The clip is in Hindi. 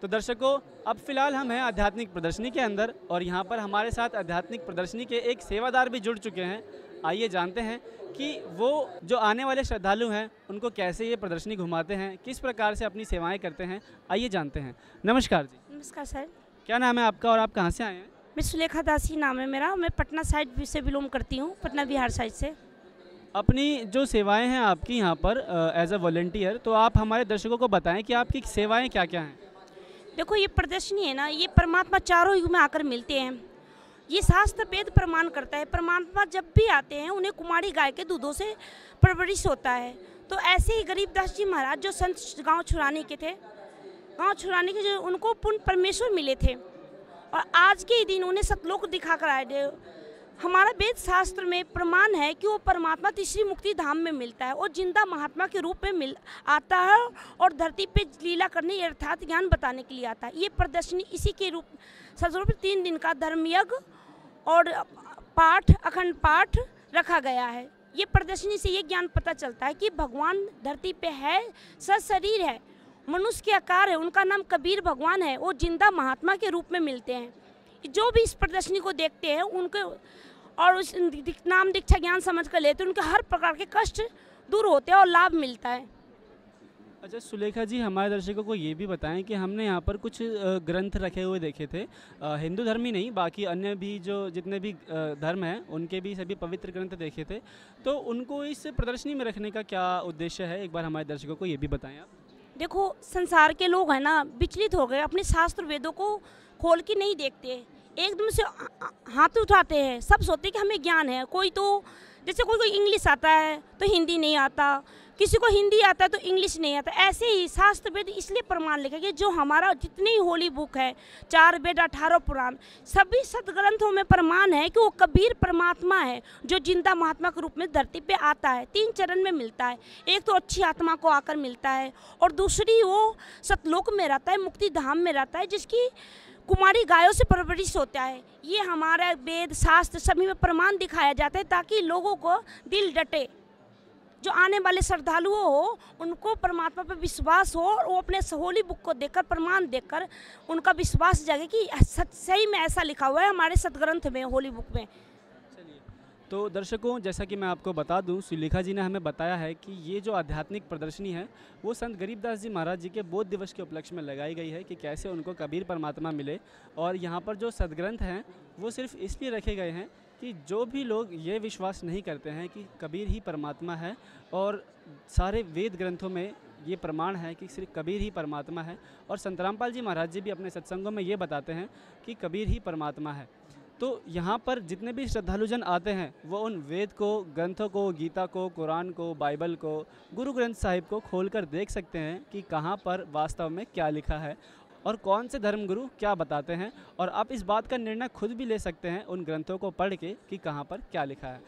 तो दर्शकों, अब फिलहाल हम हैं आध्यात्मिक प्रदर्शनी के अंदर और यहाँ पर हमारे साथ आध्यात्मिक प्रदर्शनी के एक सेवादार भी जुड़ चुके हैं। आइए जानते हैं कि वो जो आने वाले श्रद्धालु हैं उनको कैसे ये प्रदर्शनी घुमाते हैं, किस प्रकार से अपनी सेवाएं करते हैं। आइए जानते हैं। नमस्कार जी। नमस्कार सर। क्या नाम है आपका और आप कहाँ से आए हैं? मैं सुलेखा दासी नाम है मेरा। मैं पटना साइड से बिलोंग करती हूँ, पटना बिहार साइड से। अपनी जो सेवाएं हैं आपकी यहाँ पर एज अ वॉलंटियर, तो आप हमारे दर्शकों को बताएं कि आपकी सेवाएं क्या क्या हैं। देखो, ये प्रदर्शनी है ना, ये परमात्मा चारों युग में आकर मिलते हैं। ये शास्त्र वेद प्रमाण करता है, परमात्मा जब भी आते हैं उन्हें कुमारी गाय के दूधों से परवरिश होता है। तो ऐसे ही गरीबदास जी महाराज जो संत गाँव छुड़ाने के थे, गाँव छुड़ाने के जो उनको पूर्ण परमेश्वर मिले थे और आज के ही दिन उन्हें सतलोक दिखा कर आए। हमारा वेद शास्त्र में प्रमाण है कि वो परमात्मा तीसरी मुक्ति धाम में मिलता है और जिंदा महात्मा के रूप में मिल आता है और धरती पे लीला करने अर्थात ज्ञान बताने के लिए आता है। ये प्रदर्शनी इसी के रूप स्वरूप 3 दिन का धर्मयज्ञ और पाठ, अखंड पाठ रखा गया है। ये प्रदर्शनी से ये ज्ञान पता चलता है कि भगवान धरती पे है, सशरीर है, मनुष्य के आकार है, उनका नाम कबीर भगवान है, वो जिंदा महात्मा के रूप में मिलते हैं। जो भी इस प्रदर्शनी को देखते हैं उनके और उस नाम दीक्षा ज्ञान समझ कर लेते हैं, उनके हर प्रकार के कष्ट दूर होते हैं और लाभ मिलता है। अच्छा सुलेखा जी, हमारे दर्शकों को ये भी बताएं कि हमने यहाँ पर कुछ ग्रंथ रखे हुए देखे थे, हिंदू धर्म ही नहीं बाकी अन्य भी जो जितने भी धर्म हैं उनके भी सभी पवित्र ग्रंथ देखे थे। तो उनको इस प्रदर्शनी में रखने का क्या उद्देश्य है, एक बार हमारे दर्शकों को ये भी बताएं आप। देखो, संसार के लोग हैं ना, विचलित हो गए, अपने शास्त्र वेदों को खोल के नहीं देखते, एकदम से हाथ उठाते हैं। सब सोचते हैं कि हमें ज्ञान है। कोई तो जैसे कोई इंग्लिश आता है तो हिंदी नहीं आता, किसी को हिंदी आता है तो इंग्लिश नहीं आता। ऐसे ही शास्त्र वेद इसलिए प्रमाण लिखा कि जो हमारा जितनी होली बुक है, 4 वेद 18 पुराण, सभी सदग्रंथों में प्रमाण है कि वो कबीर परमात्मा है जो जिंदा महात्मा के रूप में धरती पे आता है। 3 चरण में मिलता है। एक तो अच्छी आत्मा को आकर मिलता है और दूसरी वो सतलोक में रहता है, मुक्ति धाम में रहता है, जिसकी कुमारी गायों से परवरिश होता है। ये हमारा वेद शास्त्र सभी में प्रमाण दिखाया जाता है ताकि लोगों को दिल डटे, जो आने वाले श्रद्धालुओं हो उनको परमात्मा पर विश्वास हो और वो अपने होली बुक को देखकर, प्रमाण देखकर उनका विश्वास जागे कि सही में ऐसा लिखा हुआ है हमारे सदग्रंथ में, होली बुक में। तो दर्शकों, जैसा कि मैं आपको बता दूं, सुलेखा जी ने हमें बताया है कि ये जो आध्यात्मिक प्रदर्शनी है वो संत गरीबदास जी महाराज जी के बोध दिवस के उपलक्ष्य में लगाई गई है कि कैसे उनको कबीर परमात्मा मिले। और यहाँ पर जो सदग्रंथ हैं वो सिर्फ इसलिए रखे गए हैं कि जो भी लोग ये विश्वास नहीं करते हैं कि कबीर ही परमात्मा है, और सारे वेद ग्रंथों में ये प्रमाण है कि सिर्फ कबीर ही परमात्मा है, और संत रामपाल जी महाराज जी भी अपने सत्संगों में ये बताते हैं कि कबीर ही परमात्मा है। तो यहाँ पर जितने भी श्रद्धालुजन आते हैं वो उन वेद को, ग्रंथों को, गीता को, कुरान को, बाइबल को, गुरु ग्रंथ साहिब को खोलकर देख सकते हैं कि कहाँ पर वास्तव में क्या लिखा है और कौन से धर्मगुरु क्या बताते हैं, और आप इस बात का निर्णय खुद भी ले सकते हैं उन ग्रंथों को पढ़ के कि कहाँ पर क्या लिखा है।